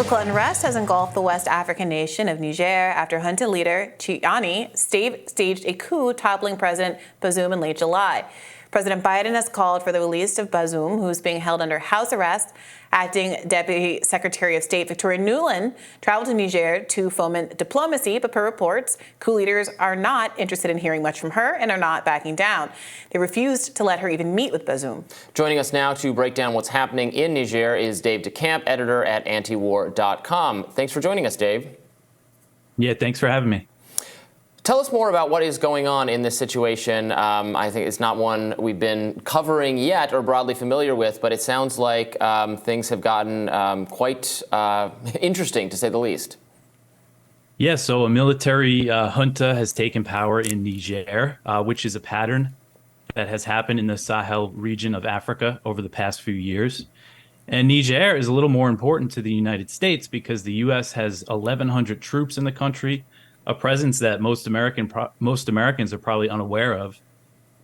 Political unrest has engulfed the West African nation of Niger after junta leader Chiani staged a coup toppling President Bazoum in late July. President Biden has called for the release of Bazoum, who's being held under house arrest. Acting Deputy Secretary of State Victoria Nuland traveled to Niger to foment diplomacy, but per reports, coup leaders are not interested in hearing much from her and are not backing down. They refused to let her even meet with Bazoum. Joining us now to break down what's happening in Niger is Dave DeCamp, editor at antiwar.com. Thanks for joining us, Dave. Yeah, thanks for having me. Tell us more about what is going on in this situation. I think it's not one we've been covering yet or broadly familiar with, but it sounds like things have gotten quite interesting, to say the least. Yeah, so a military junta has taken power in Niger, which is a pattern that has happened in the Sahel region of Africa over the past few years. And Niger is a little more important to the United States because the U.S. has 1,100 troops in the country, a presence that most Americans are probably unaware of.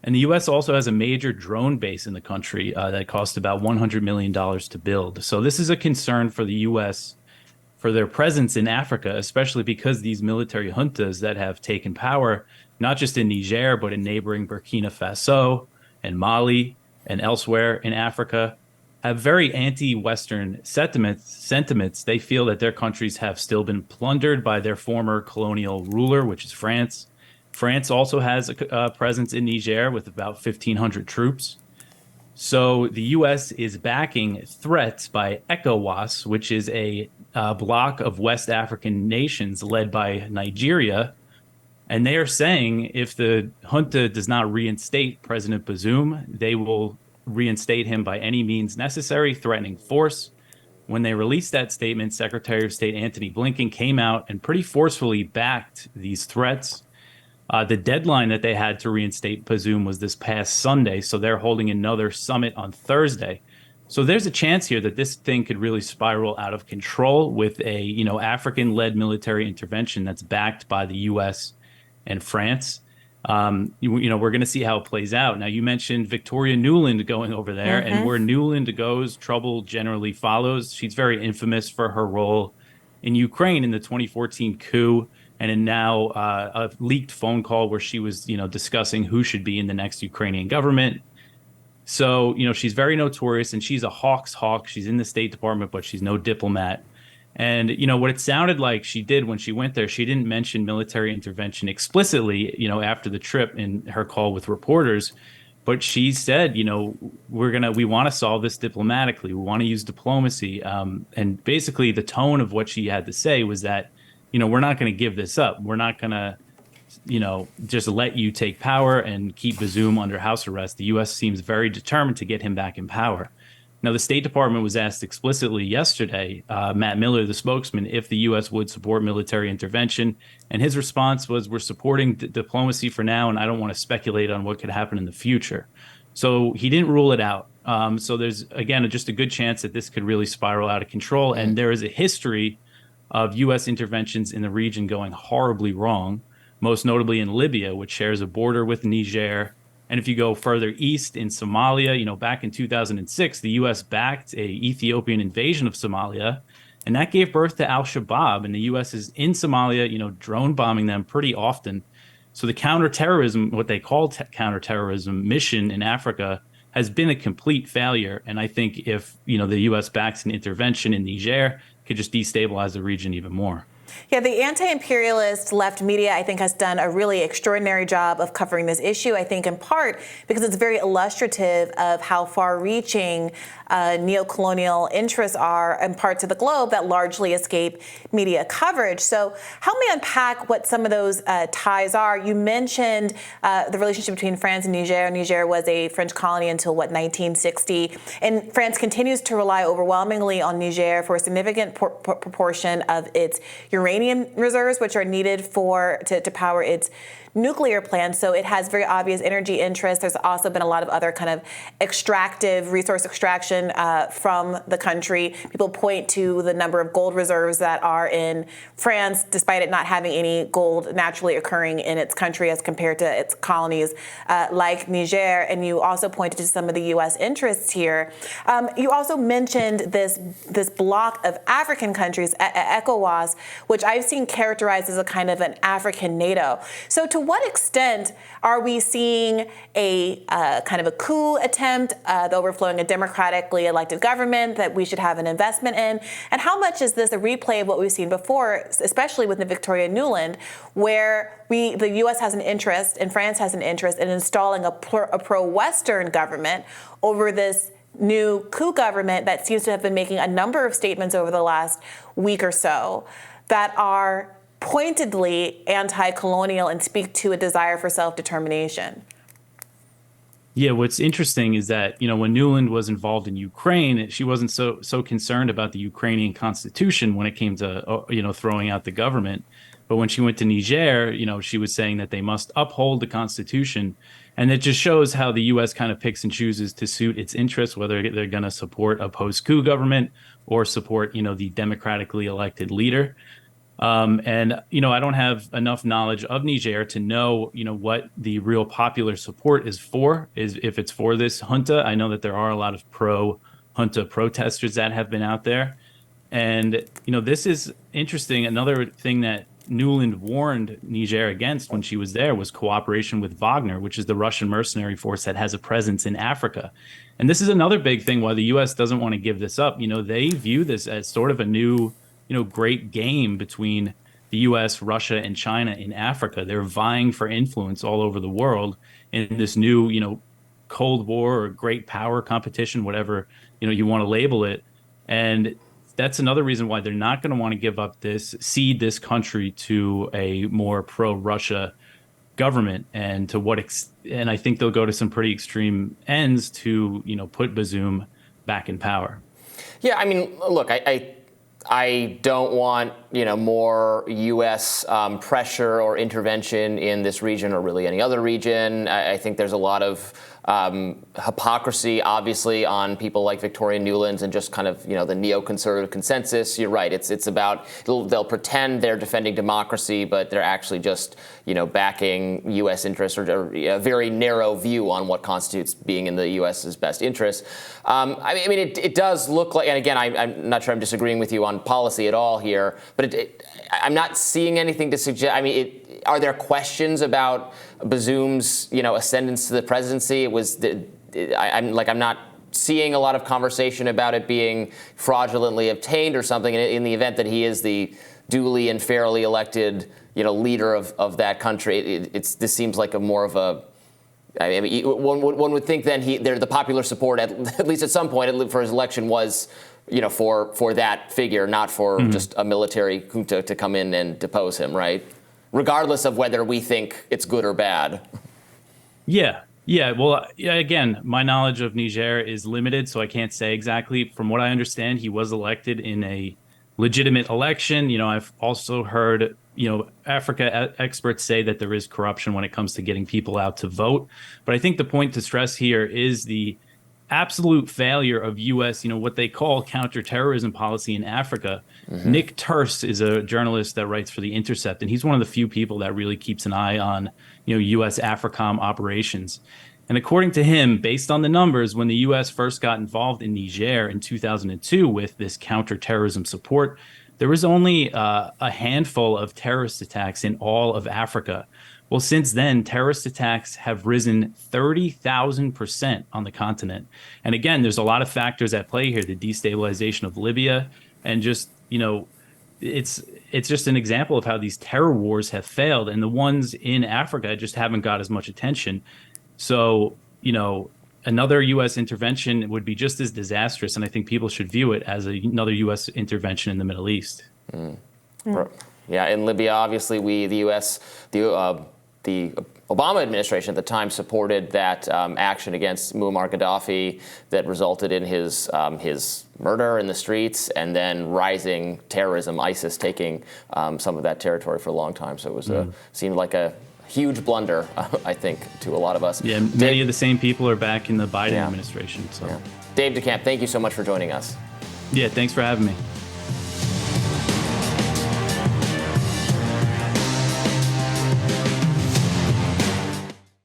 And the U.S. also has a major drone base in the country that cost about $100 million to build. So this is a concern for the U.S. for their presence in Africa, especially because these military juntas that have taken power, not just in Niger, but in neighboring Burkina Faso and Mali and elsewhere in Africa, have very anti-Western sentiments. They feel that their countries have still been plundered by their former colonial ruler, which is France. France also has a presence in Niger with about 1,500 troops. So the U.S. is backing threats by ECOWAS, which is a bloc of West African nations led by Nigeria. And they are saying if the junta does not reinstate President Bazoum, they will reinstate him by any means necessary, threatening force. When they released that statement, Secretary of State Antony Blinken came out and pretty forcefully backed these threats. The deadline that they had to reinstate Bazoum was this past Sunday, so they're holding another summit on Thursday. So there's a chance here that this thing could really spiral out of control with a, African-led military intervention that's backed by the U.S. and France. We're going to see how it plays out. Now, you mentioned Victoria Nuland going over there, and where Nuland goes, trouble generally follows. She's very infamous for her role in Ukraine in the 2014 coup, and in now a leaked phone call where she was, discussing who should be in the next Ukrainian government. So, she's very notorious, and she's a hawk's hawk. She's in the State Department, but she's no diplomat. And, what it sounded like she did when she went there, she didn't mention military intervention explicitly, after the trip in her call with reporters. But she said, we want to solve this diplomatically. We want to use diplomacy. And basically the tone of what she had to say was that, we're not going to give this up. We're not going to, just let you take power and keep Bazoum under house arrest. The U.S. seems very determined to get him back in power. Now, the State Department was asked explicitly yesterday, Matt Miller, the spokesman, if the U.S. would support military intervention. And his response was, we're supporting diplomacy for now, and I don't want to speculate on what could happen in the future. So he didn't rule it out. So there's, again, just a good chance that this could really spiral out of control. And there is a history of U.S. interventions in the region going horribly wrong, most notably in Libya, which shares a border with Niger. And if you go further east in Somalia, back in 2006, the U.S. backed a Ethiopian invasion of Somalia, and that gave birth to al-Shabaab. And the U.S. is in Somalia, drone bombing them pretty often. So the counter-terrorism, what they call counter-terrorism mission in Africa has been a complete failure. And I think if, the U.S. backs an intervention in Niger, it could just destabilize the region even more. Yeah, the anti-imperialist left media, I think, has done a really extraordinary job of covering this issue, I think in part because it's very illustrative of how far-reaching neo-colonial interests are in parts of the globe that largely escape media coverage. So help me unpack what some of those ties are. You mentioned the relationship between France and Niger. Niger was a French colony until, 1960? And France continues to rely overwhelmingly on Niger for a significant proportion of its uranium uranium reserves, which are needed to power its nuclear plants. So it has very obvious energy interests. There's also been a lot of other kind of resource extraction from the country. People point to the number of gold reserves that are in France, despite it not having any gold naturally occurring in its country as compared to its colonies like Niger. And you also pointed to some of the U.S. interests here. You also mentioned this bloc of African countries, ECOWAS, which I've seen characterized as a kind of an African NATO. So to what extent are we seeing a kind of a coup attempt, the overthrowing a democratically elected government that we should have an investment in? And how much is this a replay of what we've seen before, especially with the Victoria Nuland, where the U.S. has an interest and France has an interest in installing a pro-Western government over this new coup government that seems to have been making a number of statements over the last week or so that are pointedly anti-colonial and speak to a desire for self-determination? Yeah, what's interesting is that, when Nuland was involved in Ukraine, she wasn't so concerned about the Ukrainian constitution when it came to, throwing out the government. But when she went to Niger, she was saying that they must uphold the constitution. And it just shows how the U.S. kind of picks and chooses to suit its interests, whether they're going to support a post-coup government or support, the democratically elected leader. And I don't have enough knowledge of Niger to know, what the real popular support is if it's for this junta. I know that there are a lot of pro-junta protesters that have been out there. And, this is interesting. Another thing that Nuland warned Niger against when she was there was cooperation with Wagner, which is the Russian mercenary force that has a presence in Africa. And this is another big thing why the U.S. doesn't want to give this up. They view this as sort of a new great game between the U.S., Russia, and China in Africa. They're vying for influence all over the world in this new, Cold War or great power competition, whatever, you want to label it. And that's another reason why they're not going to want to cede this country to a more pro-Russia government, and and I think they'll go to some pretty extreme ends to, put Bazoum back in power. Yeah, I mean, look, I don't want, more U.S. Pressure or intervention in this region or really any other region. I think there's a lot of hypocrisy, obviously, on people like Victoria Nuland and just kind of, the neoconservative consensus. You're right. It's about they'll pretend they're defending democracy, but they're actually just, backing U.S. interests or a very narrow view on what constitutes being in the U.S.'s best interest. I mean, it does look like, and again, I'm not sure I'm disagreeing with you on policy at all here, but I'm not seeing anything to suggest. I mean, are there questions about Bazoum's, ascendance to the presidency? I'm not seeing a lot of conversation about it being fraudulently obtained or something. In the event that he is the duly and fairly elected, leader of that country, this seems like a more of a. I mean, one would think then the popular support at least at some point for his election was, for that figure, not for just a military junta to come in and depose him, right? Regardless of whether we think it's good or bad. Yeah. Well, again, my knowledge of Niger is limited, so I can't say exactly. From what I understand, he was elected in a legitimate election. I've also heard, Africa experts say that there is corruption when it comes to getting people out to vote. But I think the point to stress here is the absolute failure of U.S., what they call counter-terrorism policy in Africa. Nick Turse is a journalist that writes for The Intercept, and he's one of the few people that really keeps an eye on, U.S. AFRICOM operations. And according to him, based on the numbers, when the U.S. first got involved in Niger in 2002 with this counter-terrorism support, there was only a handful of terrorist attacks in all of Africa. Well, since then, terrorist attacks have risen 30,000% on the continent. And again, there's a lot of factors at play here, the destabilization of Libya, and just, it's just an example of how these terror wars have failed. And the ones in Africa just haven't got as much attention. So, another U.S. intervention would be just as disastrous. And I think people should view it as another U.S. intervention in the Middle East. Yeah, in Libya, obviously, the U.S., the Obama administration at the time supported that action against Muammar Gaddafi that resulted in his murder in the streets, and then rising terrorism, ISIS taking some of that territory for a long time. So it was seemed like a huge blunder, I think, to a lot of us. Yeah, many of the same people are back in the Biden administration. So, Dave DeCamp, thank you so much for joining us. Yeah, thanks for having me.